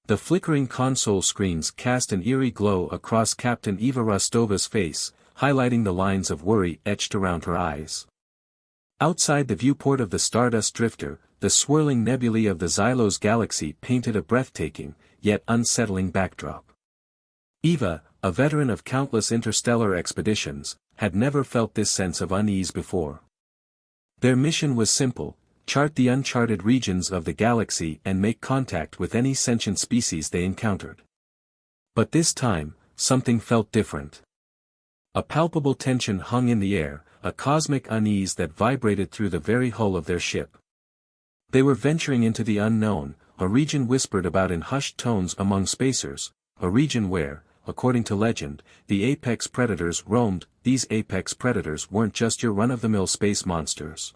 The flickering console screens cast an eerie glow across Captain Eva Rostova's face, highlighting the lines of worry etched around her eyes. Outside the viewport of the Stardust Drifter, the swirling nebulae of the Xylos galaxy painted a breathtaking, yet unsettling backdrop. Eva, a veteran of countless interstellar expeditions, had never felt this sense of unease before. Their mission was simple: chart the uncharted regions of the galaxy and make contact with any sentient species they encountered. But this time, something felt different. A palpable tension hung in the air, a cosmic unease that vibrated through the very hull of their ship. They were venturing into the unknown, a region whispered about in hushed tones among spacers, a region where, according to legend, the apex predators roamed. These apex predators weren't just your run-of-the-mill space monsters.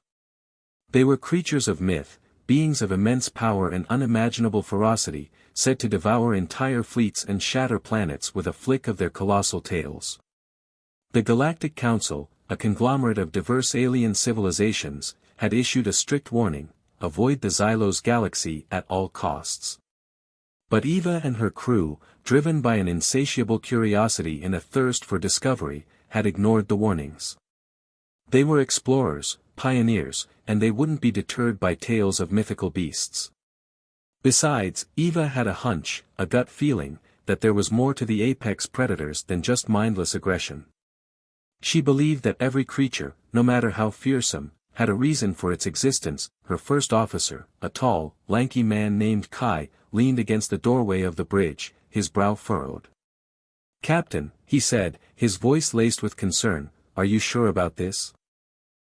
They were creatures of myth, beings of immense power and unimaginable ferocity, said to devour entire fleets and shatter planets with a flick of their colossal tails. The Galactic Council, a conglomerate of diverse alien civilizations, had issued a strict warning: avoid the Xylos galaxy at all costs. But Eva and her crew, driven by an insatiable curiosity and a thirst for discovery, had ignored the warnings. They were explorers, pioneers, and they wouldn't be deterred by tales of mythical beasts. Besides, Eva had a hunch, a gut feeling, that there was more to the apex predators than just mindless aggression. She believed that every creature, no matter how fearsome, had a reason for its existence. Her first officer, a tall, lanky man named Kai, leaned against the doorway of the bridge, his brow furrowed. "Captain," he said, his voice laced with concern, "are you sure about this?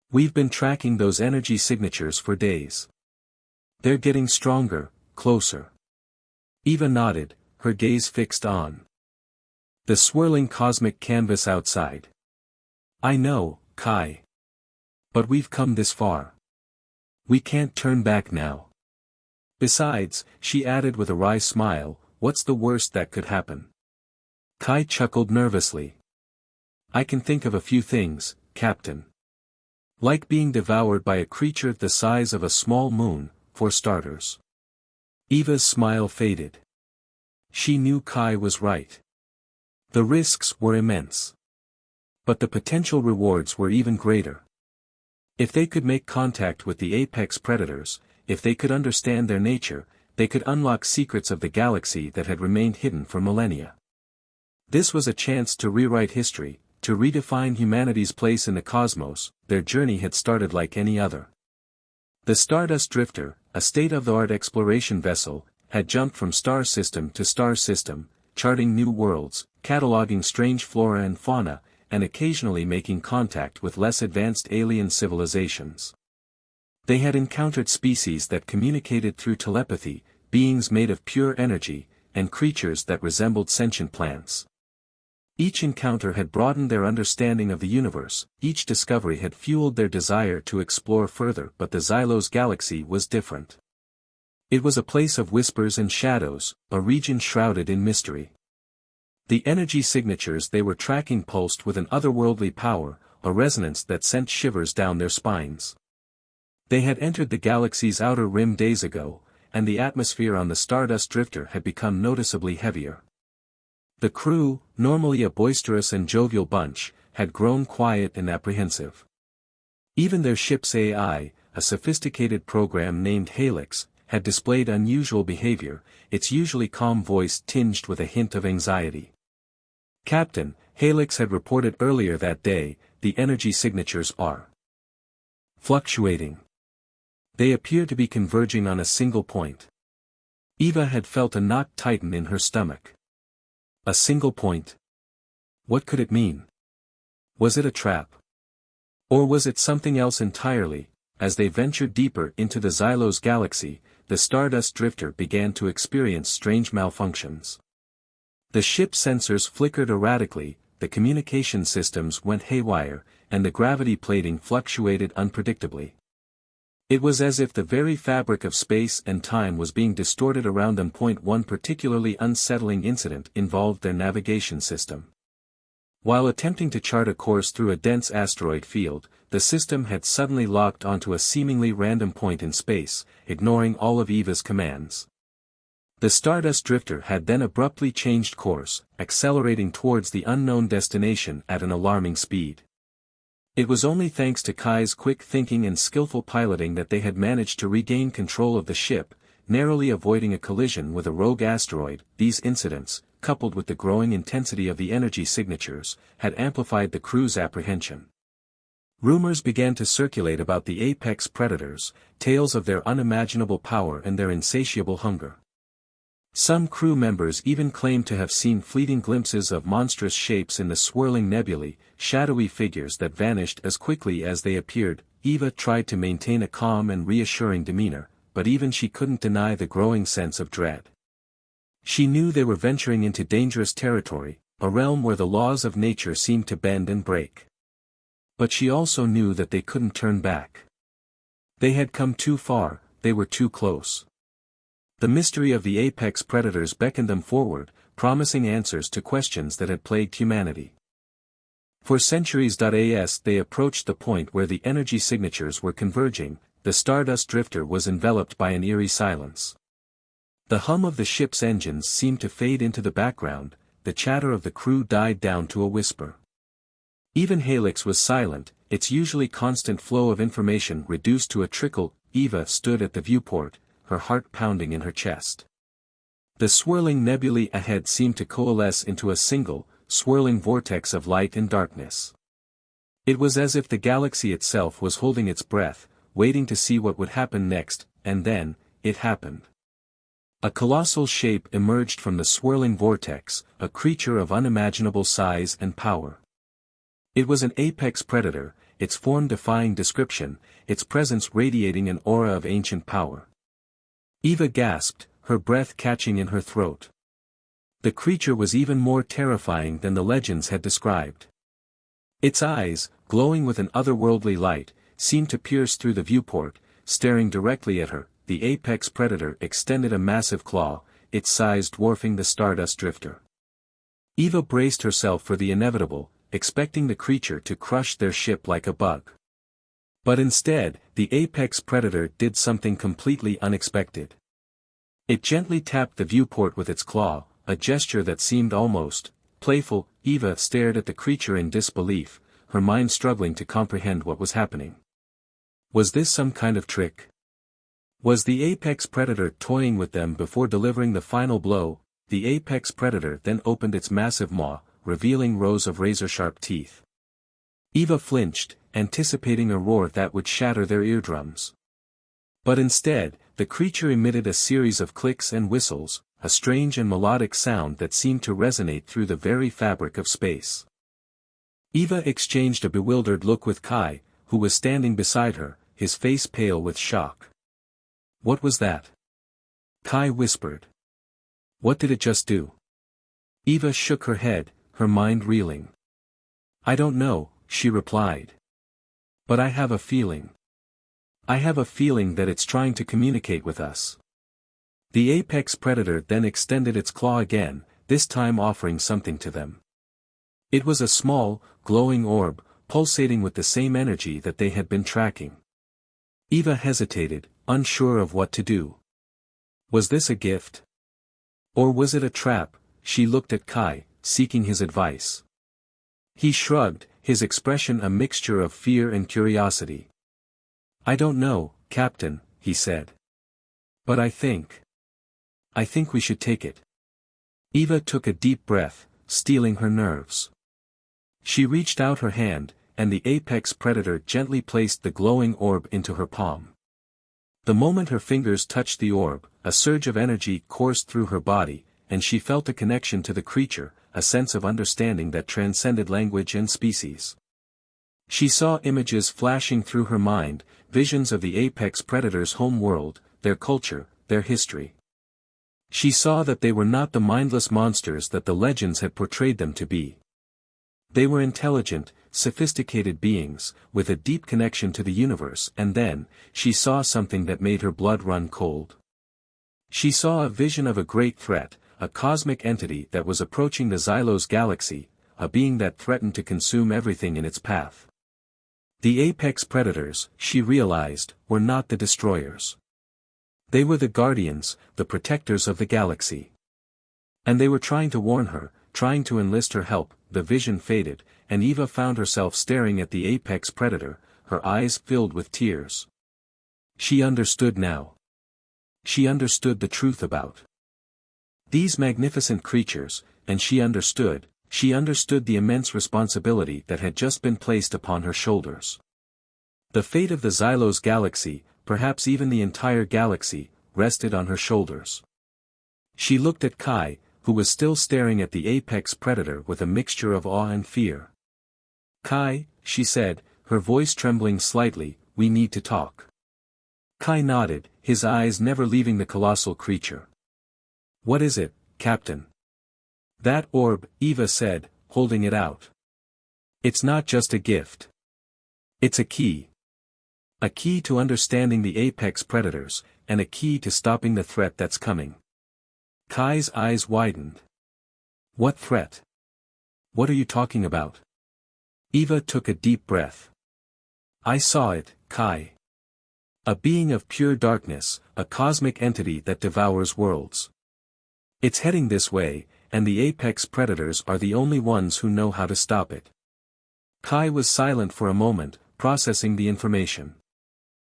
We've been tracking those energy signatures for days. They're getting stronger, closer." Eva nodded, her gaze fixed on the swirling cosmic canvas outside. "I know, Kai. But we've come this far. We can't turn back now. Besides," she added with a wry smile, "what's the worst that could happen?" Kai chuckled nervously. "I can think of a few things, Captain. Like being devoured by a creature the size of a small moon, for starters." Eva's smile faded. She knew Kai was right. The risks were immense. But the potential rewards were even greater. If they could make contact with the apex predators, if they could understand their nature, they could unlock secrets of the galaxy that had remained hidden for millennia. This was a chance to rewrite history, to redefine humanity's place in the cosmos. Their journey had started like any other. The Stardust Drifter, a state-of-the-art exploration vessel, had jumped from star system to star system, charting new worlds, cataloging strange flora and fauna, and occasionally making contact with less advanced alien civilizations. They had encountered species that communicated through telepathy, beings made of pure energy, and creatures that resembled sentient plants. Each encounter had broadened their understanding of the universe, each discovery had fueled their desire to explore further. But the Xylos galaxy was different. It was a place of whispers and shadows, a region shrouded in mystery. The energy signatures they were tracking pulsed with an otherworldly power, a resonance that sent shivers down their spines. They had entered the galaxy's outer rim days ago, and the atmosphere on the Stardust Drifter had become noticeably heavier. The crew, normally a boisterous and jovial bunch, had grown quiet and apprehensive. Even their ship's AI, a sophisticated program named Helix, had displayed unusual behavior, its usually calm voice tinged with a hint of anxiety. "Captain," Helix had reported earlier that day, "the energy signatures are fluctuating. They appear to be converging on a single point." Eva had felt a knot tighten in her stomach. A single point? What could it mean? Was it a trap? Or was it something else entirely? As they ventured deeper into the Xylos galaxy, the Stardust Drifter began to experience strange malfunctions. The ship's sensors flickered erratically, the communication systems went haywire, and the gravity plating fluctuated unpredictably. It was as if the very fabric of space and time was being distorted around them. One particularly unsettling incident involved their navigation system. While attempting to chart a course through a dense asteroid field, the system had suddenly locked onto a seemingly random point in space, ignoring all of Eva's commands. The Stardust Drifter had then abruptly changed course, accelerating towards the unknown destination at an alarming speed. It was only thanks to Kai's quick thinking and skillful piloting that they had managed to regain control of the ship, narrowly avoiding a collision with a rogue asteroid. These incidents, coupled with the growing intensity of the energy signatures, had amplified the crew's apprehension. Rumors began to circulate about the apex predators, tales of their unimaginable power and their insatiable hunger. Some crew members even claimed to have seen fleeting glimpses of monstrous shapes in the swirling nebulae, shadowy figures that vanished as quickly as they appeared. Eva tried to maintain a calm and reassuring demeanor, but even she couldn't deny the growing sense of dread. She knew they were venturing into dangerous territory, a realm where the laws of nature seemed to bend and break. But she also knew that they couldn't turn back. They had come too far, they were too close. The mystery of the apex predators beckoned them forward, promising answers to questions that had plagued humanity. For centuries. As they approached the point where the energy signatures were converging, the Stardust Drifter was enveloped by an eerie silence. The hum of the ship's engines seemed to fade into the background, the chatter of the crew died down to a whisper. Even Helix was silent, its usually constant flow of information reduced to a trickle. Eva stood at the viewport, her heart pounding in her chest. The swirling nebulae ahead seemed to coalesce into a single, swirling vortex of light and darkness. It was as if the galaxy itself was holding its breath, waiting to see what would happen next, and then, it happened. A colossal shape emerged from the swirling vortex, a creature of unimaginable size and power. It was an apex predator, its form defying description, its presence radiating an aura of ancient power. Eva gasped, her breath catching in her throat. The creature was even more terrifying than the legends had described. Its eyes, glowing with an otherworldly light, seemed to pierce through the viewport, staring directly at her. The apex predator extended a massive claw, its size dwarfing the Stardust Drifter. Eva braced herself for the inevitable, expecting the creature to crush their ship like a bug. But instead, the apex predator did something completely unexpected. It gently tapped the viewport with its claw, a gesture that seemed almost playful. Eva stared at the creature in disbelief, her mind struggling to comprehend what was happening. Was this some kind of trick? Was the apex predator toying with them before delivering the final blow? The apex predator then opened its massive maw, revealing rows of razor-sharp teeth. Eva flinched, anticipating a roar that would shatter their eardrums. But instead, the creature emitted a series of clicks and whistles, a strange and melodic sound that seemed to resonate through the very fabric of space. Eva exchanged a bewildered look with Kai, who was standing beside her, his face pale with shock. "What was that?" Kai whispered. "What did it just do?" Eva shook her head, her mind reeling. "I don't know," she replied. "But I have a feeling. I have a feeling that it's trying to communicate with us." The apex predator then extended its claw again, this time offering something to them. It was a small, glowing orb, pulsating with the same energy that they had been tracking. Eva hesitated, unsure of what to do. Was this a gift? Or was it a trap? She looked at Kai, seeking his advice. He shrugged, his expression a mixture of fear and curiosity. "I don't know, Captain," he said. "But I think we should take it." Eva took a deep breath, steeling her nerves. She reached out her hand, and the apex predator gently placed the glowing orb into her palm. The moment her fingers touched the orb, a surge of energy coursed through her body, and she felt a connection to the creature, a sense of understanding that transcended language and species. She saw images flashing through her mind, visions of the apex predator's home world, their culture, their history. She saw that they were not the mindless monsters that the legends had portrayed them to be. They were intelligent, sophisticated beings, with a deep connection to the universe, and then, she saw something that made her blood run cold. She saw a vision of a great threat, a cosmic entity that was approaching the Xylos galaxy, a being that threatened to consume everything in its path. The apex predators, she realized, were not the destroyers. They were the guardians, the protectors of the galaxy. And they were trying to warn her, trying to enlist her help. The vision faded, and Eva found herself staring at the apex predator, her eyes filled with tears. She understood now. She understood the truth about these magnificent creatures, and she understood the immense responsibility that had just been placed upon her shoulders. The fate of the Xylos galaxy, perhaps even the entire galaxy, rested on her shoulders. She looked at Kai, who was still staring at the apex predator with a mixture of awe and fear. "Kai," she said, her voice trembling slightly, "we need to talk." Kai nodded, his eyes never leaving the colossal creature. "What is it, Captain?" "That orb," Eva said, holding it out. "It's not just a gift. It's a key. A key to understanding the apex predators, and a key to stopping the threat that's coming." Kai's eyes widened. "What threat? What are you talking about?" Eva took a deep breath. "I saw it, Kai. A being of pure darkness, a cosmic entity that devours worlds. It's heading this way, and the apex predators are the only ones who know how to stop it." Kai was silent for a moment, processing the information.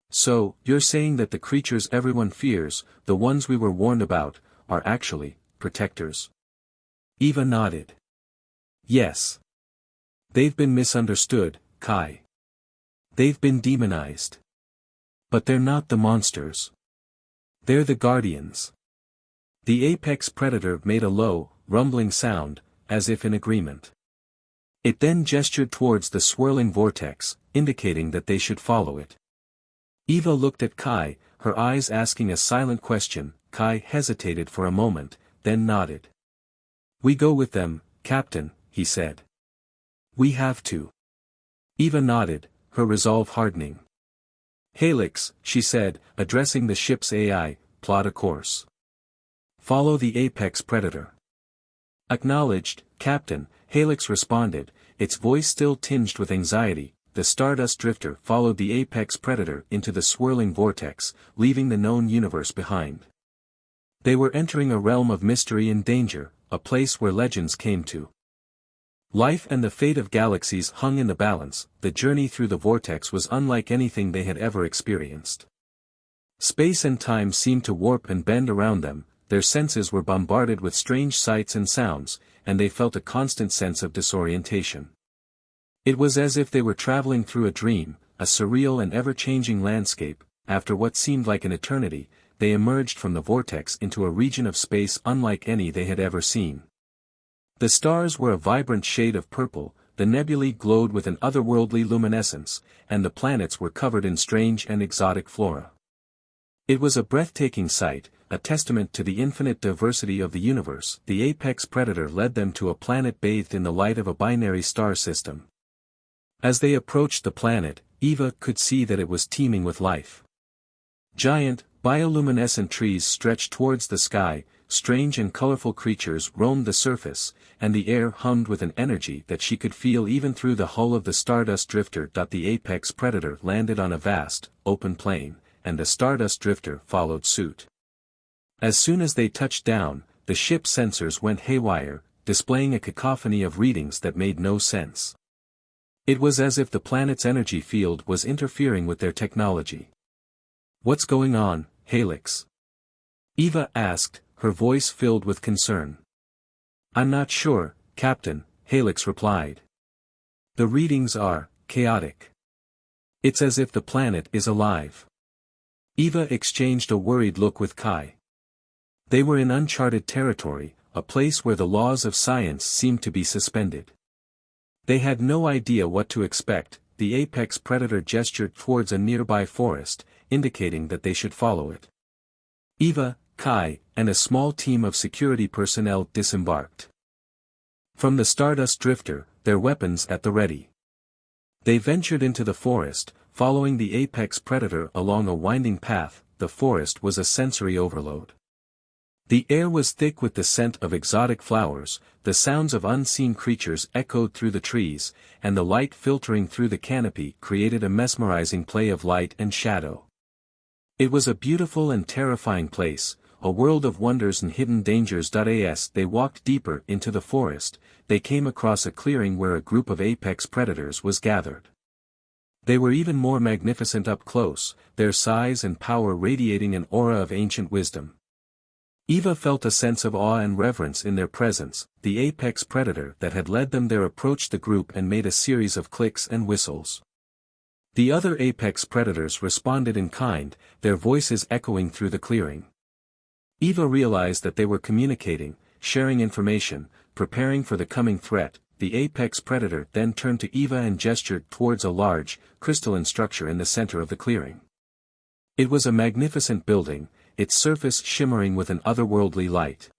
"So, you're saying that the creatures everyone fears, the ones we were warned about, are actually protectors?" Eva nodded. "Yes. They've been misunderstood, Kai. They've been demonized. But they're not the monsters. They're the guardians." The apex predator made a low, rumbling sound, as if in agreement. It then gestured towards the swirling vortex, indicating that they should follow it. Eva looked at Kai, her eyes asking a silent question. Kai hesitated for a moment, then nodded. "We go with them, Captain," he said. "We have to." Eva nodded, her resolve hardening. "Helix," she said, addressing the ship's AI, "plot a course. Follow the apex predator." "Acknowledged, Captain," Helix responded, its voice still tinged with anxiety. The Stardust Drifter followed the apex predator into the swirling vortex, leaving the known universe behind. They were entering a realm of mystery and danger, a place where legends came to life and the fate of galaxies hung in the balance. The journey through the vortex was unlike anything they had ever experienced. Space and time seemed to warp and bend around them, their senses were bombarded with strange sights and sounds, and they felt a constant sense of disorientation. It was as if they were traveling through a dream, a surreal and ever-changing landscape. After what seemed like an eternity, they emerged from the vortex into a region of space unlike any they had ever seen. The stars were a vibrant shade of purple, the nebulae glowed with an otherworldly luminescence, and the planets were covered in strange and exotic flora. It was a breathtaking sight, a testament to the infinite diversity of the universe. The apex predator led them to a planet bathed in the light of a binary star system. As they approached the planet, Eva could see that it was teeming with life. Giant, bioluminescent trees stretched towards the sky, strange and colorful creatures roamed the surface, and the air hummed with an energy that she could feel even through the hull of the Stardust Drifter. The apex predator landed on a vast, open plain, and the Stardust Drifter followed suit. As soon as they touched down, the ship's sensors went haywire, displaying a cacophony of readings that made no sense. It was as if the planet's energy field was interfering with their technology. "What's going on, Helix?" Eva asked, her voice filled with concern. "I'm not sure, Captain," Helix replied. "The readings are chaotic. It's as if the planet is alive." Eva exchanged a worried look with Kai. They were in uncharted territory, a place where the laws of science seemed to be suspended. They had no idea what to expect. The apex predator gestured towards a nearby forest, indicating that they should follow it. Eva, Kai, and a small team of security personnel disembarked from the Stardust Drifter, their weapons at the ready. They ventured into the forest, following the apex predator along a winding path. The forest was a sensory overload. The air was thick with the scent of exotic flowers, the sounds of unseen creatures echoed through the trees, and the light filtering through the canopy created a mesmerizing play of light and shadow. It was a beautiful and terrifying place, a world of wonders and hidden dangers. As they walked deeper into the forest, they came across a clearing where a group of apex predators was gathered. They were even more magnificent up close, their size and power radiating an aura of ancient wisdom. Eva felt a sense of awe and reverence in their presence. The apex predator that had led them there approached the group and made a series of clicks and whistles. The other apex predators responded in kind, their voices echoing through the clearing. Eva realized that they were communicating, sharing information, preparing for the coming threat. The apex predator then turned to Eva and gestured towards a large, crystalline structure in the center of the clearing. It was a magnificent building, its surface shimmering with an otherworldly light.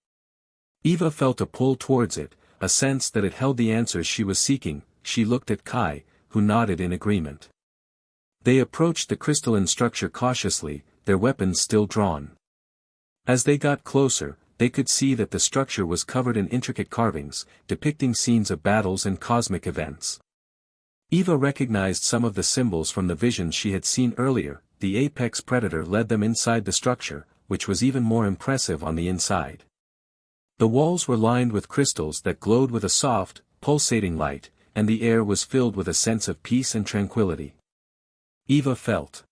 Eva felt a pull towards it, a sense that it held the answers she was seeking. She looked at Kai, who nodded in agreement. They approached the crystalline structure cautiously, their weapons still drawn. As they got closer, they could see that the structure was covered in intricate carvings, depicting scenes of battles and cosmic events. Eva recognized some of the symbols from the visions she had seen earlier. The apex predator led them inside the structure, which was even more impressive on the inside. The walls were lined with crystals that glowed with a soft, pulsating light, and the air was filled with a sense of peace and tranquility. Eva felt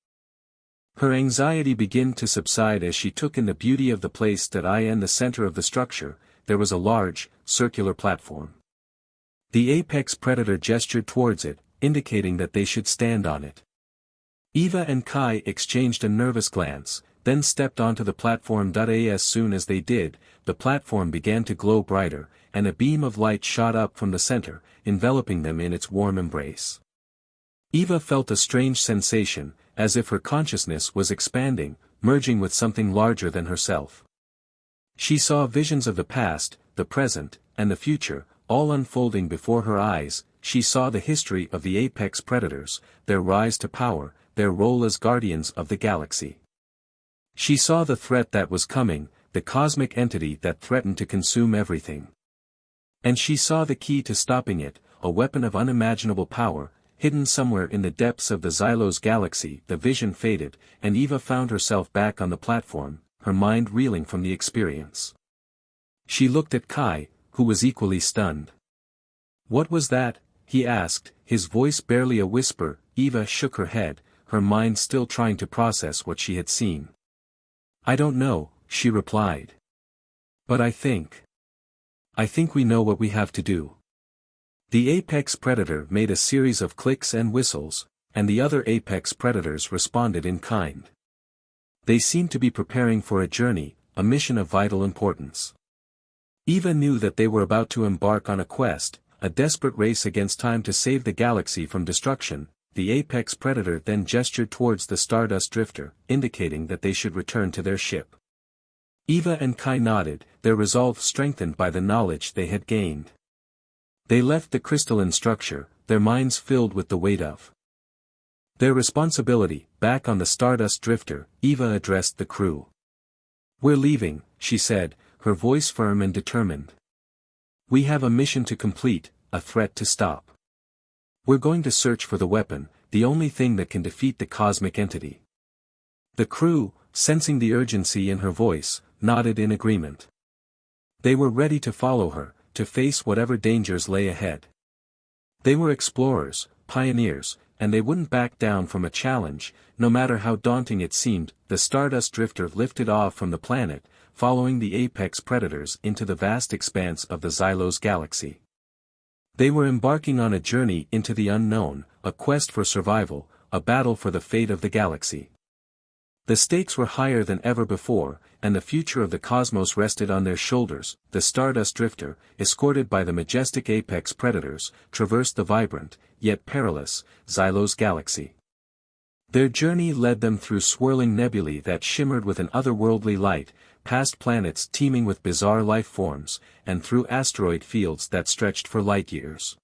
her anxiety begin to subside as she took in the beauty of the place. In the center of the structure, there was a large, circular platform. The apex predator gestured towards it, indicating that they should stand on it. Eva and Kai exchanged a nervous glance, then stepped onto the platform. As soon as they did, the platform began to glow brighter, and a beam of light shot up from the center, enveloping them in its warm embrace. Eva felt a strange sensation, as if her consciousness was expanding, merging with something larger than herself. She saw visions of the past, the present, and the future, all unfolding before her eyes. She saw the history of the apex predators, their rise to power, their role as guardians of the galaxy. She saw the threat that was coming, the cosmic entity that threatened to consume everything. And she saw the key to stopping it, a weapon of unimaginable power, hidden somewhere in the depths of the Xylos galaxy. The vision faded, and Eva found herself back on the platform, her mind reeling from the experience. She looked at Kai, who was equally stunned. "What was that?" he asked, his voice barely a whisper. Eva shook her head, her mind still trying to process what she had seen. "I don't know," she replied. "But I think we know what we have to do." The apex predator made a series of clicks and whistles, and the other apex predators responded in kind. They seemed to be preparing for a journey, a mission of vital importance. Eva knew that they were about to embark on a quest, a desperate race against time to save the galaxy from destruction. The apex predator then gestured towards the Stardust Drifter, indicating that they should return to their ship. Eva and Kai nodded, their resolve strengthened by the knowledge they had gained. They left the crystalline structure, their minds filled with the weight of their responsibility. Back on the Stardust Drifter, Eva addressed the crew. "We're leaving," she said, her voice firm and determined. "We have a mission to complete, a threat to stop. We're going to search for the weapon, the only thing that can defeat the cosmic entity." The crew, sensing the urgency in her voice, nodded in agreement. They were ready to follow her, to face whatever dangers lay ahead. They were explorers, pioneers, and they wouldn't back down from a challenge, no matter how daunting it seemed. The Stardust Drifter lifted off from the planet, following the apex predators into the vast expanse of the Xylos galaxy. They were embarking on a journey into the unknown, a quest for survival, a battle for the fate of the galaxy. The stakes were higher than ever before, and the future of the cosmos rested on their shoulders. The Stardust Drifter, escorted by the majestic apex predators, traversed the vibrant, yet perilous, Xylos galaxy. Their journey led them through swirling nebulae that shimmered with an otherworldly light, past planets teeming with bizarre life forms, and through asteroid fields that stretched for light years.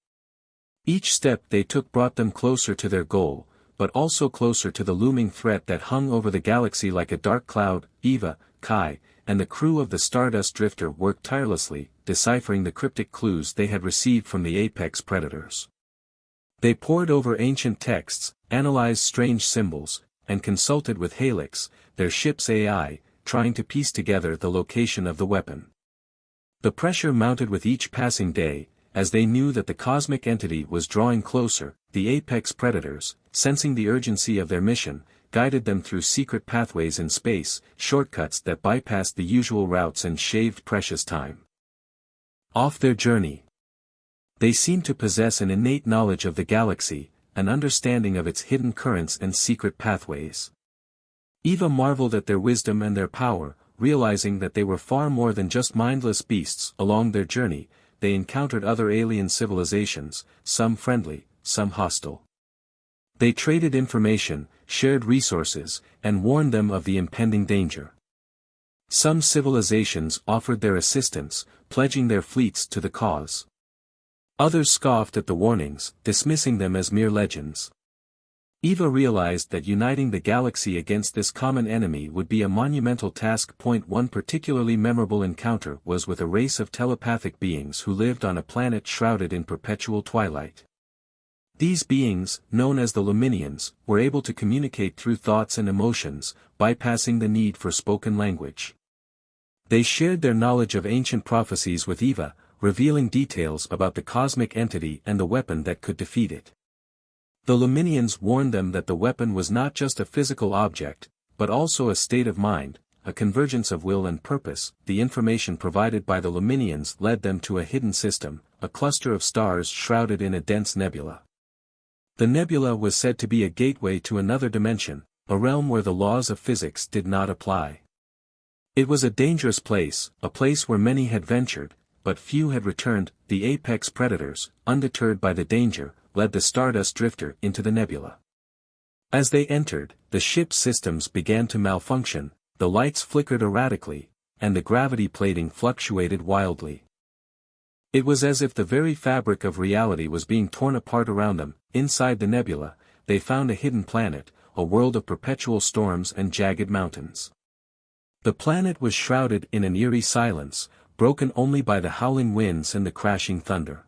Each step they took brought them closer to their goal, but also closer to the looming threat that hung over the galaxy like a dark cloud. Eva, Kai, and the crew of the Stardust Drifter worked tirelessly, deciphering the cryptic clues they had received from the apex predators. They pored over ancient texts, analyzed strange symbols, and consulted with Helix, their ship's AI, trying to piece together the location of the weapon. The pressure mounted with each passing day, as they knew that the cosmic entity was drawing closer. The apex predators, sensing the urgency of their mission, guided them through secret pathways in space, shortcuts that bypassed the usual routes and shaved precious time off their journey. They seemed to possess an innate knowledge of the galaxy, an understanding of its hidden currents and secret pathways. Eva marveled at their wisdom and their power, realizing that they were far more than just mindless beasts. Along their journey, they encountered other alien civilizations, some friendly, some hostile. They traded information, shared resources, and warned them of the impending danger. Some civilizations offered their assistance, pledging their fleets to the cause. Others scoffed at the warnings, dismissing them as mere legends. Eva realized that uniting the galaxy against this common enemy would be a monumental task. One particularly memorable encounter was with a race of telepathic beings who lived on a planet shrouded in perpetual twilight. These beings, known as the Luminians, were able to communicate through thoughts and emotions, bypassing the need for spoken language. They shared their knowledge of ancient prophecies with Eva, revealing details about the cosmic entity and the weapon that could defeat it. The Luminians warned them that the weapon was not just a physical object, but also a state of mind, a convergence of will and purpose. The information provided by the Luminians led them to a hidden system, a cluster of stars shrouded in a dense nebula. The nebula was said to be a gateway to another dimension, a realm where the laws of physics did not apply. It was a dangerous place, a place where many had ventured, but few had returned. The apex predators, undeterred by the danger, led the Stardust Drifter into the nebula. As they entered, the ship's systems began to malfunction, the lights flickered erratically, and the gravity plating fluctuated wildly. It was as if the very fabric of reality was being torn apart around them. Inside the nebula, they found a hidden planet, a world of perpetual storms and jagged mountains. The planet was shrouded in an eerie silence, broken only by the howling winds and the crashing thunder.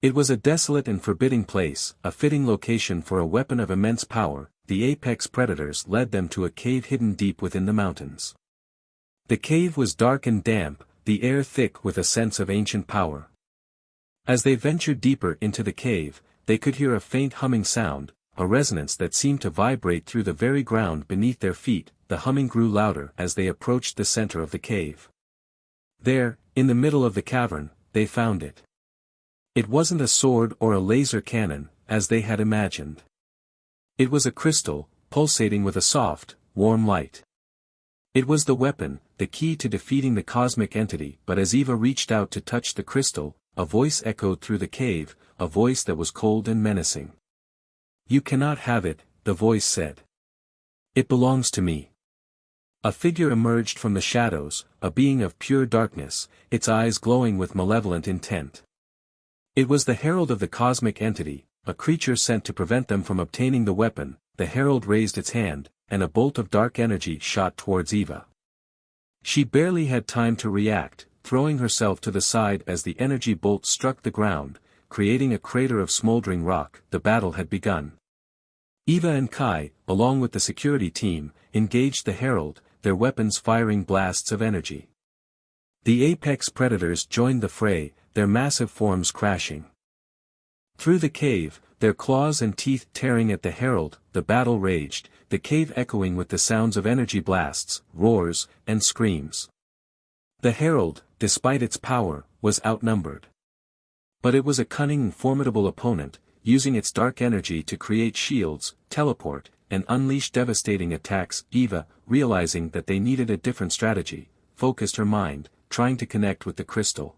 It was a desolate and forbidding place, a fitting location for a weapon of immense power. The apex predators led them to a cave hidden deep within the mountains. The cave was dark and damp, the air thick with a sense of ancient power. As they ventured deeper into the cave, they could hear a faint humming sound, a resonance that seemed to vibrate through the very ground beneath their feet. The humming grew louder as they approached the center of the cave. There, in the middle of the cavern, they found it. It wasn't a sword or a laser cannon, as they had imagined. It was a crystal, pulsating with a soft, warm light. It was the weapon, the key to defeating the cosmic entity. But as Eva reached out to touch the crystal, a voice echoed through the cave, a voice that was cold and menacing. "You cannot have it," the voice said. "It belongs to me." A figure emerged from the shadows, a being of pure darkness, its eyes glowing with malevolent intent. It was the herald of the cosmic entity, a creature sent to prevent them from obtaining the weapon. The herald raised its hand, and a bolt of dark energy shot towards Eva. She barely had time to react, throwing herself to the side as the energy bolt struck the ground, creating a crater of smoldering rock. The battle had begun. Eva and Kai, along with the security team, engaged the herald, their weapons firing blasts of energy. The apex predators joined the fray, their massive forms crashing through the cave, their claws and teeth tearing at the herald. The battle raged, the cave echoing with the sounds of energy blasts, roars, and screams. The herald, despite its power, was outnumbered. But it was a cunning and formidable opponent, using its dark energy to create shields, teleport, and unleash devastating attacks. Eva, realizing that they needed a different strategy, focused her mind, trying to connect with the crystal.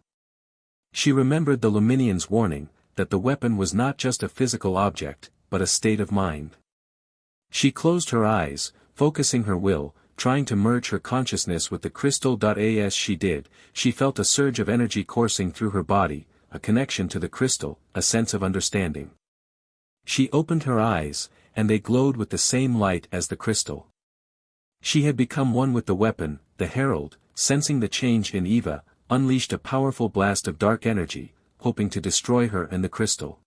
She remembered the Luminians' warning, that the weapon was not just a physical object, but a state of mind. She closed her eyes, focusing her will, trying to merge her consciousness with the crystal. As she did, she felt a surge of energy coursing through her body, a connection to the crystal, a sense of understanding. She opened her eyes, and they glowed with the same light as the crystal. She had become one with the weapon. The herald, sensing the change in Eva, unleashed a powerful blast of dark energy, hoping to destroy her and the crystal.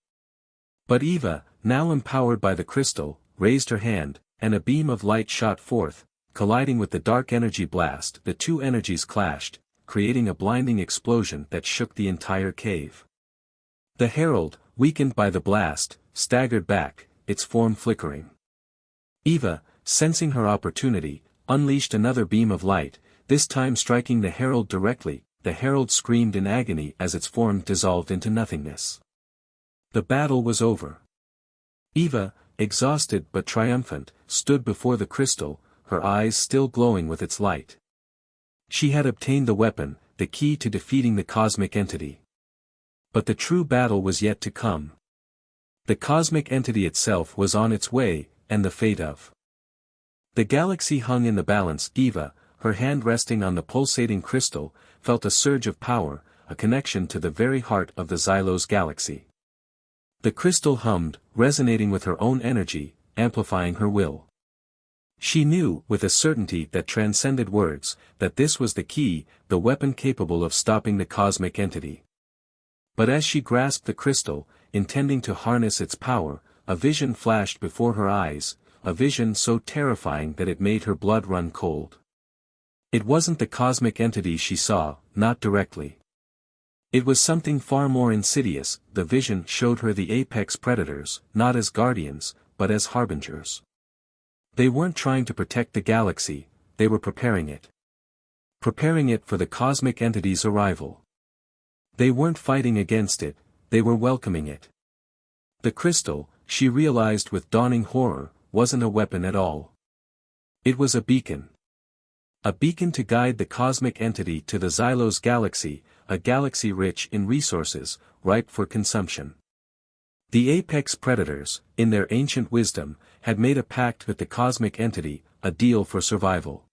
But Eva, now empowered by the crystal, raised her hand, and a beam of light shot forth, colliding with the dark energy blast. The two energies clashed, creating a blinding explosion that shook the entire cave. The herald, weakened by the blast, staggered back, its form flickering. Eva, sensing her opportunity, unleashed another beam of light, this time striking the herald directly. The herald screamed in agony as its form dissolved into nothingness. The battle was over. Eva, exhausted but triumphant, stood before the crystal, her eyes still glowing with its light. She had obtained the weapon, the key to defeating the cosmic entity. But the true battle was yet to come. The cosmic entity itself was on its way, and the fate of the galaxy hung in the balance. Eva, her hand resting on the pulsating crystal, felt a surge of power, a connection to the very heart of the Xylos galaxy. The crystal hummed, resonating with her own energy, amplifying her will. She knew, with a certainty that transcended words, that this was the key, the weapon capable of stopping the cosmic entity. But as she grasped the crystal, intending to harness its power, a vision flashed before her eyes, a vision so terrifying that it made her blood run cold. It wasn't the cosmic entity she saw, not directly. It was something far more insidious. The vision showed her the apex predators, not as guardians, but as harbingers. They weren't trying to protect the galaxy, they were preparing it. Preparing it for the cosmic entity's arrival. They weren't fighting against it, they were welcoming it. The crystal, she realized with dawning horror, wasn't a weapon at all. It was a beacon. A beacon to guide the cosmic entity to the Xylos galaxy, a galaxy rich in resources, ripe for consumption. The apex predators, in their ancient wisdom, had made a pact with the cosmic entity, a deal for survival.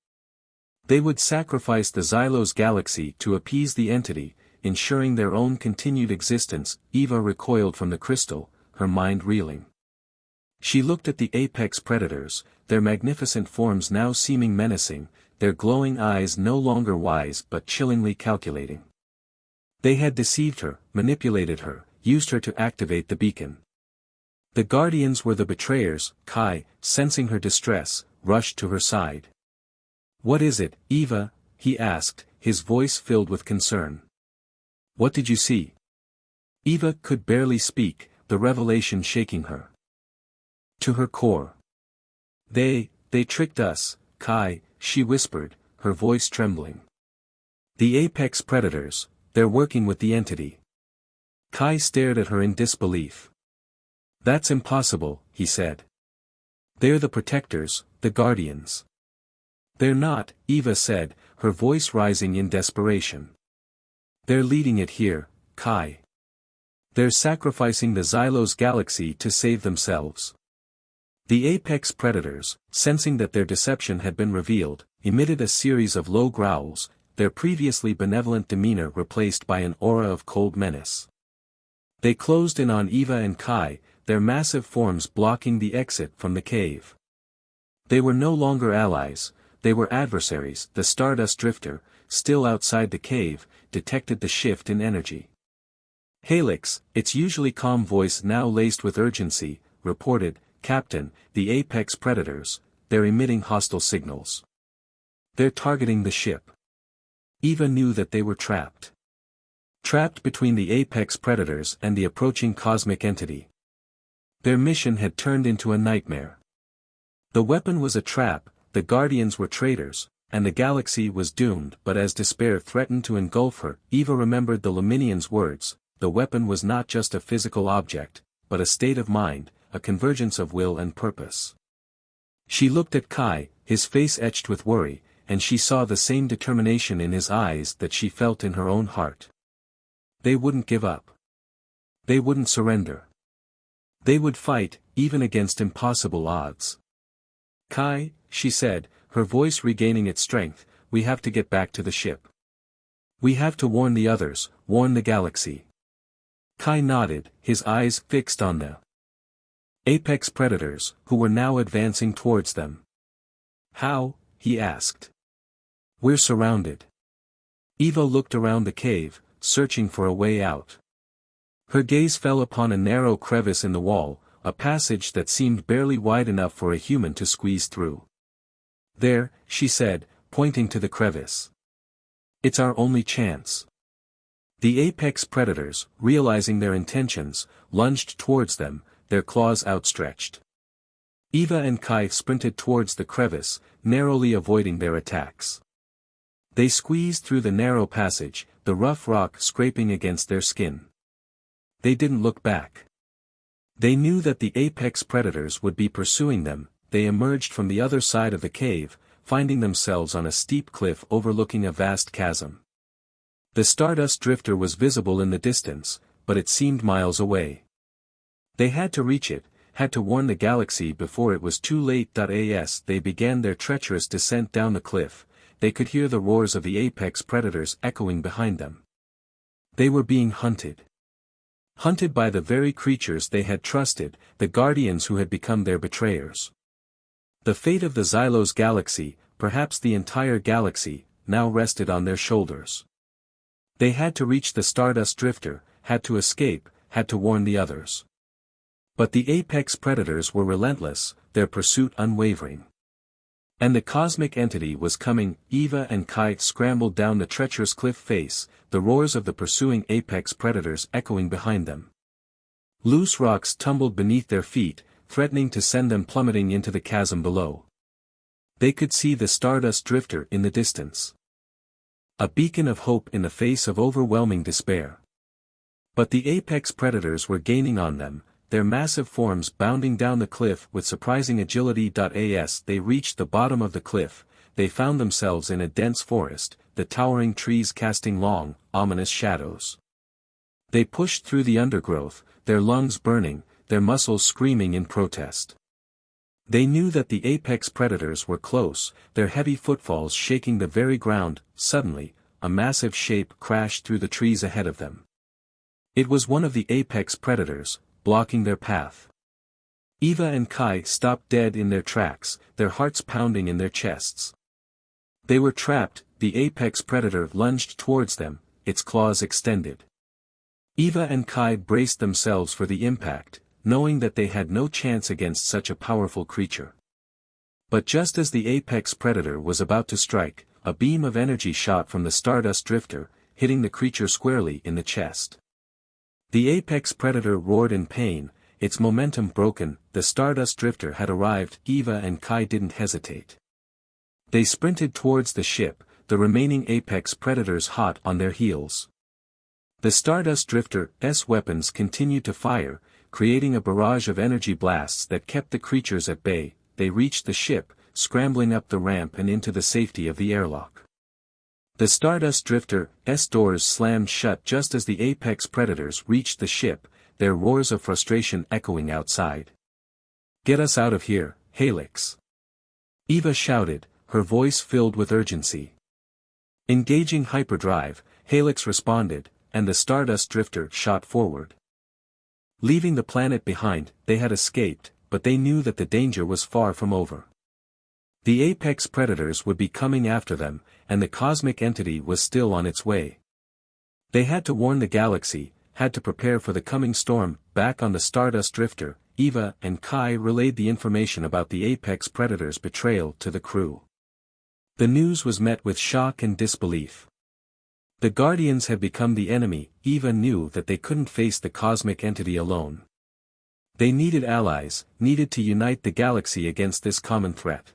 They would sacrifice the Xylos galaxy to appease the entity, ensuring their own continued existence. Eva recoiled from the crystal, her mind reeling. She looked at the apex predators, their magnificent forms now seeming menacing, their glowing eyes no longer wise but chillingly calculating. They had deceived her, manipulated her, used her to activate the beacon. The guardians were the betrayers. Kai, sensing her distress, rushed to her side. "What is it, Eva?" he asked, his voice filled with concern. "What did you see?" Eva could barely speak, the revelation shaking her to her core. They tricked us, Kai," she whispered, her voice trembling. "The apex predators, they're working with the entity." Kai stared at her in disbelief. "That's impossible," he said. "They're the protectors, the guardians." "They're not," Eva said, her voice rising in desperation. "They're leading it here, Kai. They're sacrificing the Xylos galaxy to save themselves." The apex predators, sensing that their deception had been revealed, emitted a series of low growls, their previously benevolent demeanor replaced by an aura of cold menace. They closed in on Eva and Kai, their massive forms blocking the exit from the cave. They were no longer allies, they were adversaries. The Stardust Drifter, still outside the cave, detected the shift in energy. "Helix," its usually calm voice now laced with urgency, reported, "Captain, the apex predators, they're emitting hostile signals. They're targeting the ship." Eva knew that they were trapped. Trapped between the apex predators and the approaching cosmic entity. Their mission had turned into a nightmare. The weapon was a trap, the guardians were traitors, and the galaxy was doomed. But as despair threatened to engulf her, Eva remembered the Luminian's words: the weapon was not just a physical object, but a state of mind, a convergence of will and purpose. She looked at Kai, his face etched with worry, and she saw the same determination in his eyes that she felt in her own heart. They wouldn't give up. They wouldn't surrender. They would fight, even against impossible odds. "Kai," she said, her voice regaining its strength, "we have to get back to the ship. We have to warn the others, warn the galaxy." Kai nodded, his eyes fixed on the apex predators, who were now advancing towards them. "How?" he asked. "We're surrounded." Eva looked around the cave, searching for a way out. Her gaze fell upon a narrow crevice in the wall, a passage that seemed barely wide enough for a human to squeeze through. "There," she said, pointing to the crevice. "It's our only chance." The apex predators, realizing their intentions, lunged towards them, their claws outstretched. Eva and Kai sprinted towards the crevice, narrowly avoiding their attacks. They squeezed through the narrow passage, the rough rock scraping against their skin. They didn't look back. They knew that the apex predators would be pursuing them. They emerged from the other side of the cave, finding themselves on a steep cliff overlooking a vast chasm. The Stardust Drifter was visible in the distance, but it seemed miles away. They had to reach it, had to warn the galaxy before it was too late. As they began their treacherous descent down the cliff, they could hear the roars of the apex predators echoing behind them. They were being hunted. Hunted by the very creatures they had trusted, the guardians who had become their betrayers. The fate of the Xylos galaxy, perhaps the entire galaxy, now rested on their shoulders. They had to reach the Stardust Drifter, had to escape, had to warn the others. But the apex predators were relentless, their pursuit unwavering. And the cosmic entity was coming. Eva and Kai scrambled down the treacherous cliff face, the roars of the pursuing apex predators echoing behind them. Loose rocks tumbled beneath their feet, threatening to send them plummeting into the chasm below. They could see the Stardust Drifter in the distance. A beacon of hope in the face of overwhelming despair. But the apex predators were gaining on them, their massive forms bounding down the cliff with surprising agility. As they reached the bottom of the cliff, they found themselves in a dense forest, the towering trees casting long, ominous shadows. They pushed through the undergrowth, their lungs burning, their muscles screaming in protest. They knew that the apex predators were close, their heavy footfalls shaking the very ground. Suddenly, a massive shape crashed through the trees ahead of them. It was one of the apex predators, blocking their path. Eva and Kai stopped dead in their tracks, their hearts pounding in their chests. They were trapped. The apex predator lunged towards them, its claws extended. Eva and Kai braced themselves for the impact, knowing that they had no chance against such a powerful creature. But just as the apex predator was about to strike, a beam of energy shot from the Stardust Drifter, hitting the creature squarely in the chest. The apex predator roared in pain, its momentum broken. The Stardust Drifter had arrived. Eva and Kai didn't hesitate. They sprinted towards the ship, the remaining apex predators hot on their heels. The Stardust Drifter's weapons continued to fire, creating a barrage of energy blasts that kept the creatures at bay. They reached the ship, scrambling up the ramp and into the safety of the airlock. The Stardust Drifter's doors slammed shut just as the apex predators reached the ship, their roars of frustration echoing outside. "Get us out of here, Helix!" Eva shouted, her voice filled with urgency. Engaging hyperdrive, Helix responded, and the Stardust Drifter shot forward. Leaving the planet behind, they had escaped, but they knew that the danger was far from over. The apex predators would be coming after them, and the cosmic entity was still on its way. They had to warn the galaxy, had to prepare for the coming storm. Back on the Stardust Drifter, Eva and Kai relayed the information about the apex predators' betrayal to the crew. The news was met with shock and disbelief. The Guardians had become the enemy. Eva knew that they couldn't face the cosmic entity alone. They needed allies, needed to unite the galaxy against this common threat.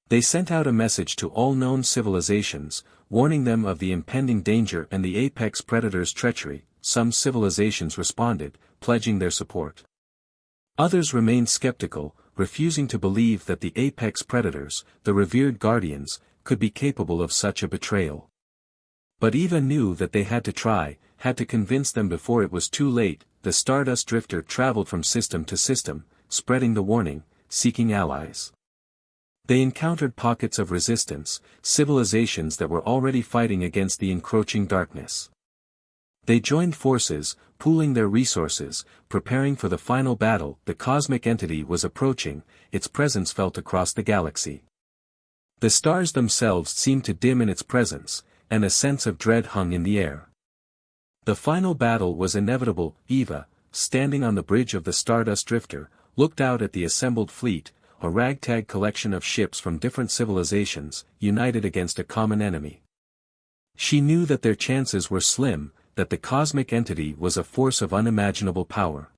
They sent out a message to all known civilizations, warning them of the impending danger and the apex predators' treachery. Some civilizations responded, pledging their support. Others remained skeptical, refusing to believe that the apex predators, the revered guardians, could be capable of such a betrayal. But Eva knew that they had to try, had to convince them before it was too late. The Stardust Drifter traveled from system to system, spreading the warning, seeking allies. They encountered pockets of resistance, civilizations that were already fighting against the encroaching darkness. They joined forces, pooling their resources, preparing for the final battle. The cosmic entity was approaching, its presence felt across the galaxy. The stars themselves seemed to dim in its presence, and a sense of dread hung in the air. The final battle was inevitable. Eva, standing on the bridge of the Stardust Drifter, looked out at the assembled fleet, a ragtag collection of ships from different civilizations, united against a common enemy. She knew that their chances were slim, that the cosmic entity was a force of unimaginable power.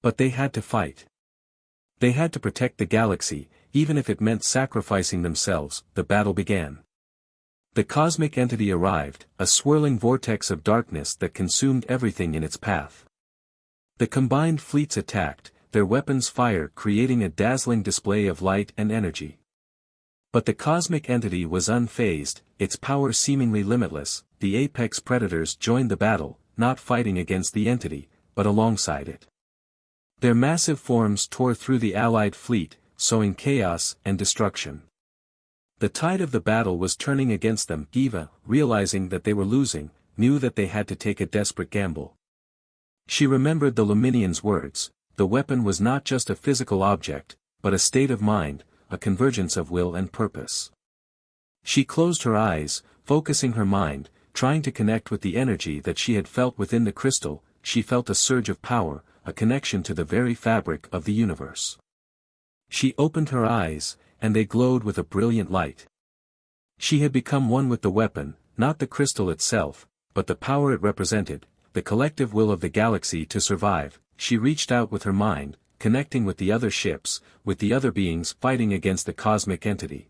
But they had to fight. They had to protect the galaxy, even if it meant sacrificing themselves. The battle began. The cosmic entity arrived, a swirling vortex of darkness that consumed everything in its path. The combined fleets attacked, their weapons fired, creating a dazzling display of light and energy. But the cosmic entity was unfazed, its power seemingly limitless. The apex predators joined the battle, not fighting against the entity, but alongside it. Their massive forms tore through the allied fleet, sowing chaos and destruction. The tide of the battle was turning against them. Eva, realizing that they were losing, knew that they had to take a desperate gamble. She remembered the Luminian's words: the weapon was not just a physical object, but a state of mind, a convergence of will and purpose. She closed her eyes, focusing her mind, trying to connect with the energy that she had felt within the crystal. She felt a surge of power, a connection to the very fabric of the universe. She opened her eyes, and they glowed with a brilliant light. She had become one with the weapon, not the crystal itself, but the power it represented, the collective will of the galaxy to survive. She reached out with her mind, connecting with the other ships, with the other beings fighting against the cosmic entity.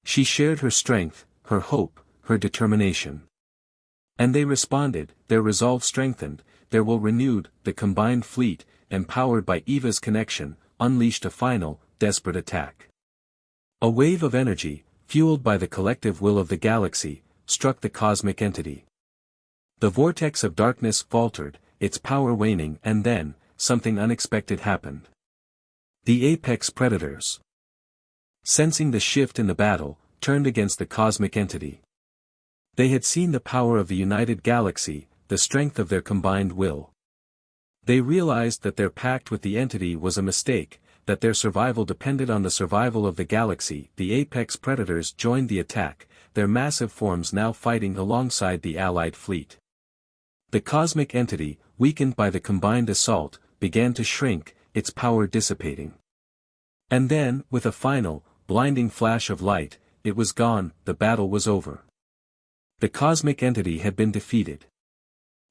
She shared her strength, her hope, her determination. And they responded, their resolve strengthened, their will renewed. The combined fleet, empowered by Eva's connection, unleashed a final, desperate attack. A wave of energy, fueled by the collective will of the galaxy, struck the cosmic entity. The vortex of darkness faltered, its power waning, and then, something unexpected happened. The apex predators, sensing the shift in the battle, turned against the cosmic entity. They had seen the power of the united galaxy, the strength of their combined will. They realized that their pact with the entity was a mistake, that their survival depended on the survival of the galaxy. The apex predators joined the attack, their massive forms now fighting alongside the allied fleet. The cosmic entity, weakened by the combined assault, began to shrink, its power dissipating. And then, with a final, blinding flash of light, it was gone. The battle was over. The cosmic entity had been defeated.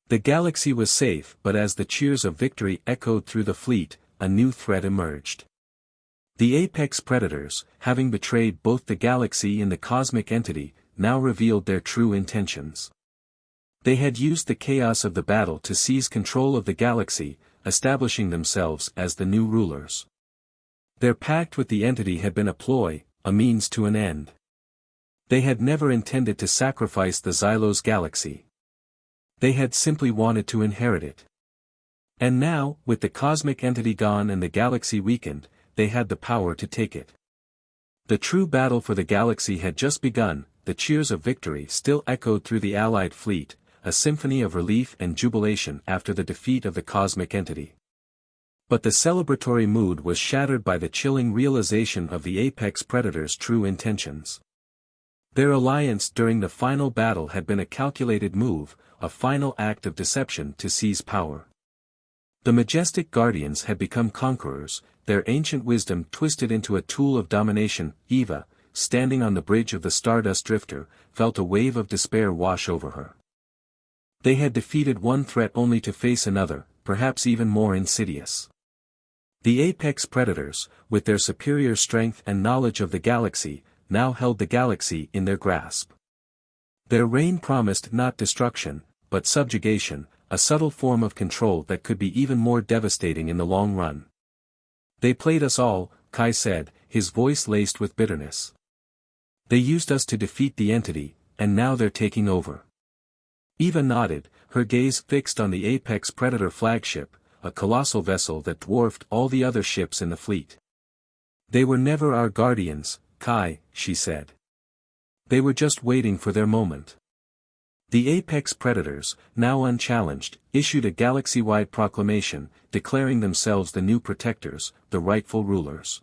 The galaxy was safe, but as the cheers of victory echoed through the fleet, a new threat emerged. The apex predators, having betrayed both the galaxy and the cosmic entity, now revealed their true intentions. They had used the chaos of the battle to seize control of the galaxy, establishing themselves as the new rulers. Their pact with the entity had been a ploy, a means to an end. They had never intended to sacrifice the Xylos galaxy. They had simply wanted to inherit it. And now, with the cosmic entity gone and the galaxy weakened, they had the power to take it. The true battle for the galaxy had just begun. The cheers of victory still echoed through the allied fleet, a symphony of relief and jubilation after the defeat of the cosmic entity. But the celebratory mood was shattered by the chilling realization of the apex predators' true intentions. Their alliance during the final battle had been a calculated move, a final act of deception to seize power. The majestic guardians had become conquerors, their ancient wisdom twisted into a tool of domination. Eva, standing on the bridge of the Stardust Drifter, felt a wave of despair wash over her. They had defeated one threat only to face another, perhaps even more insidious. The apex predators, with their superior strength and knowledge of the galaxy, now held the galaxy in their grasp. Their reign promised not destruction, but subjugation, a subtle form of control that could be even more devastating in the long run. They played us all, Kai said, his voice laced with bitterness. They used us to defeat the entity, and now they're taking over. Eva nodded, her gaze fixed on the apex predator flagship, a colossal vessel that dwarfed all the other ships in the fleet. They were never our guardians, Kai, she said. They were just waiting for their moment. The apex predators, now unchallenged, issued a galaxy-wide proclamation, declaring themselves the new protectors, the rightful rulers.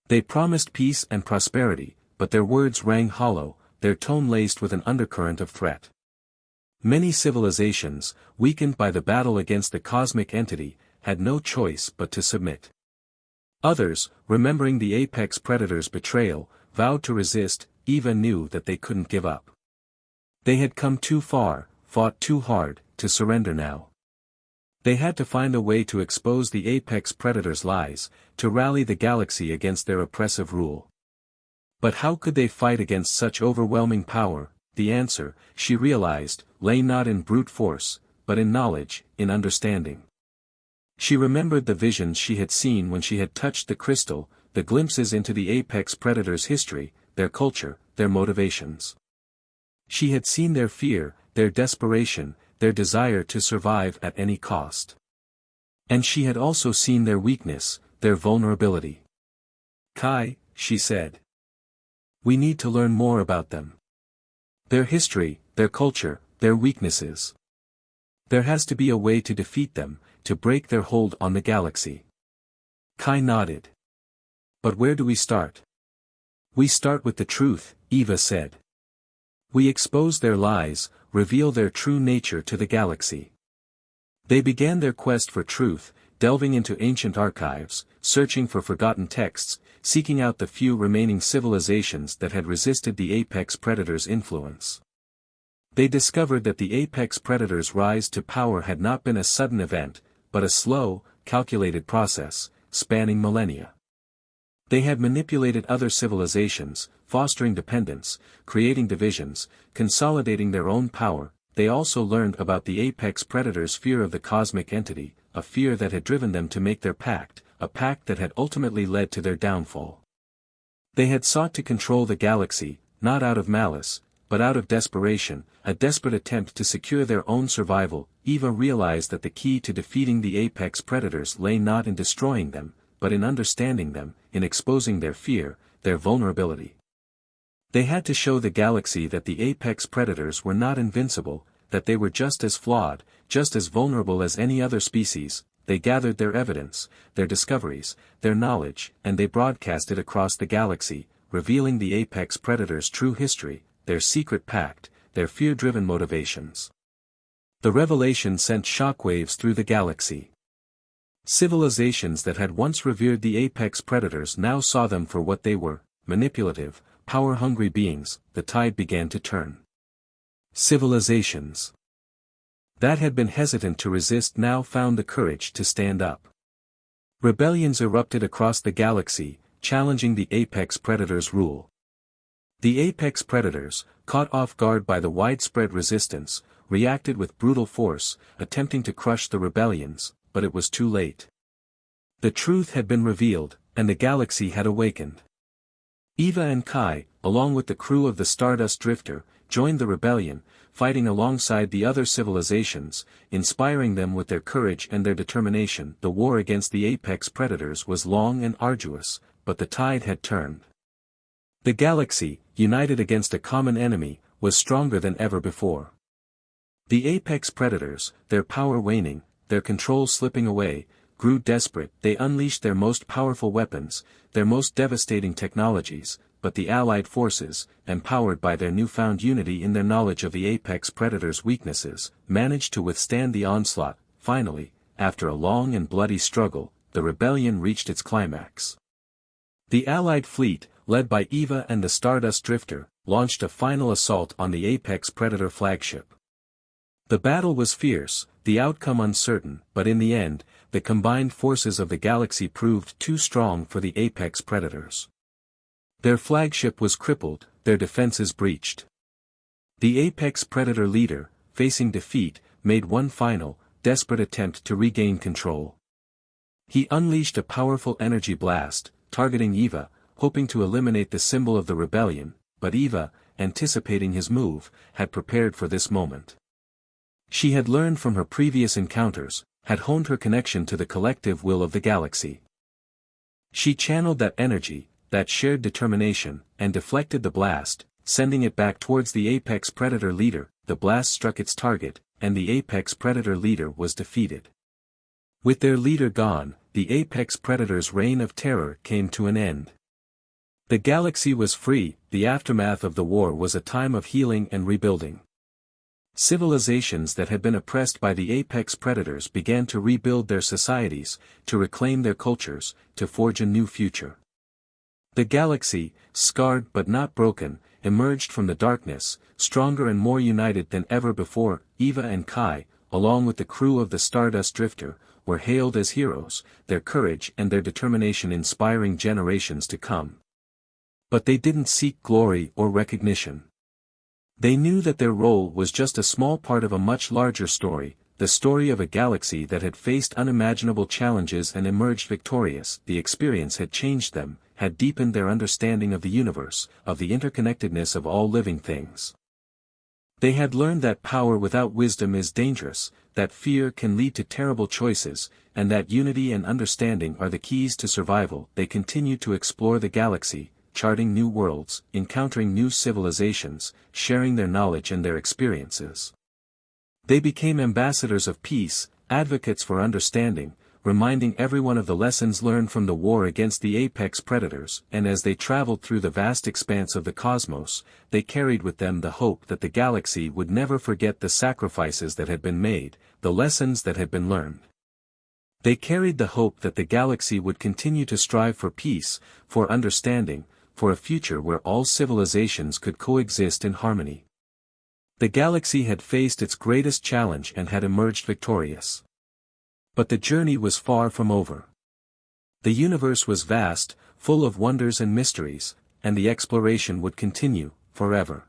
They promised peace and prosperity, but their words rang hollow, their tone laced with an undercurrent of threat. Many civilizations, weakened by the battle against the cosmic entity, had no choice but to submit. Others, remembering the apex predator's betrayal, vowed to resist. Eva knew that they couldn't give up. They had come too far, fought too hard, to surrender now. They had to find a way to expose the apex predator's lies, to rally the galaxy against their oppressive rule. But how could they fight against such overwhelming power? The answer, she realized, lay not in brute force, but in knowledge, in understanding. She remembered the visions she had seen when she had touched the crystal, the glimpses into the apex predator's history, their culture, their motivations. She had seen their fear, their desperation, their desire to survive at any cost. And she had also seen their weakness, their vulnerability. Kai, she said. We need to learn more about them. Their history, their culture, their weaknesses. There has to be a way to defeat them, to break their hold on the galaxy. Kai nodded. But where do we start? We start with the truth, Eva said. We expose their lies, reveal their true nature to the galaxy. They began their quest for truth, delving into ancient archives, searching for forgotten texts, seeking out the few remaining civilizations that had resisted the apex predator's influence. They discovered that the apex predator's rise to power had not been a sudden event, but a slow, calculated process, spanning millennia. They had manipulated other civilizations, fostering dependence, creating divisions, consolidating their own power. They also learned about the apex predator's fear of the cosmic entity, a fear that had driven them to make their pact, a pact that had ultimately led to their downfall. They had sought to control the galaxy, not out of malice, but out of desperation, a desperate attempt to secure their own survival. Eva realized that the key to defeating the apex predators lay not in destroying them, but in understanding them, in exposing their fear, their vulnerability. They had to show the galaxy that the apex predators were not invincible, that they were just as flawed, just as vulnerable as any other species. They gathered their evidence, their discoveries, their knowledge, and they broadcast it across the galaxy, revealing the apex predators' true history, their secret pact, their fear-driven motivations. The revelation sent shockwaves through the galaxy. Civilizations that had once revered the apex predators now saw them for what they were, manipulative, power-hungry beings. The tide began to turn. Civilizations that had been hesitant to resist now found the courage to stand up. Rebellions erupted across the galaxy, challenging the apex predators' rule. The apex predators, caught off guard by the widespread resistance, reacted with brutal force, attempting to crush the rebellions, but it was too late. The truth had been revealed, and the galaxy had awakened. Eva and Kai, along with the crew of the Stardust Drifter, joined the rebellion, fighting alongside the other civilizations, inspiring them with their courage and their determination. The war against the apex predators was long and arduous, but the tide had turned. The galaxy, united against a common enemy, was stronger than ever before. The apex predators, their power waning, their control slipping away, grew desperate. They unleashed their most powerful weapons, their most devastating technologies, but the Allied forces, empowered by their newfound unity in their knowledge of the apex predator's weaknesses, managed to withstand the onslaught. Finally, after a long and bloody struggle, the rebellion reached its climax. The Allied fleet, led by Eva and the Stardust Drifter, launched a final assault on the apex predator flagship. The battle was fierce, the outcome uncertain, but in the end, the combined forces of the galaxy proved too strong for the apex predators. Their flagship was crippled, their defenses breached. The apex predator leader, facing defeat, made one final, desperate attempt to regain control. He unleashed a powerful energy blast, targeting Eva, hoping to eliminate the symbol of the rebellion, but Eva, anticipating his move, had prepared for this moment. She had learned from her previous encounters, had honed her connection to the collective will of the galaxy. She channeled that energy, that shared determination, and deflected the blast, sending it back towards the apex predator leader. The blast struck its target, and the apex predator leader was defeated. With their leader gone, the apex predator's reign of terror came to an end. The galaxy was free. The aftermath of the war was a time of healing and rebuilding. Civilizations that had been oppressed by the apex predators began to rebuild their societies, to reclaim their cultures, to forge a new future. The galaxy, scarred but not broken, emerged from the darkness, stronger and more united than ever before. Eva and Kai, along with the crew of the Stardust Drifter, were hailed as heroes, their courage and their determination inspiring generations to come. But they didn't seek glory or recognition. They knew that their role was just a small part of a much larger story, the story of a galaxy that had faced unimaginable challenges and emerged victorious. The experience had changed them, had deepened their understanding of the universe, of the interconnectedness of all living things. They had learned that power without wisdom is dangerous, that fear can lead to terrible choices, and that unity and understanding are the keys to survival. They continued to explore the galaxy, charting new worlds, encountering new civilizations, sharing their knowledge and their experiences. They became ambassadors of peace, advocates for understanding, reminding everyone of the lessons learned from the war against the apex predators, and as they traveled through the vast expanse of the cosmos, they carried with them the hope that the galaxy would never forget the sacrifices that had been made, the lessons that had been learned. They carried the hope that the galaxy would continue to strive for peace, for understanding, for a future where all civilizations could coexist in harmony. The galaxy had faced its greatest challenge and had emerged victorious. But the journey was far from over. The universe was vast, full of wonders and mysteries, and the exploration would continue, forever.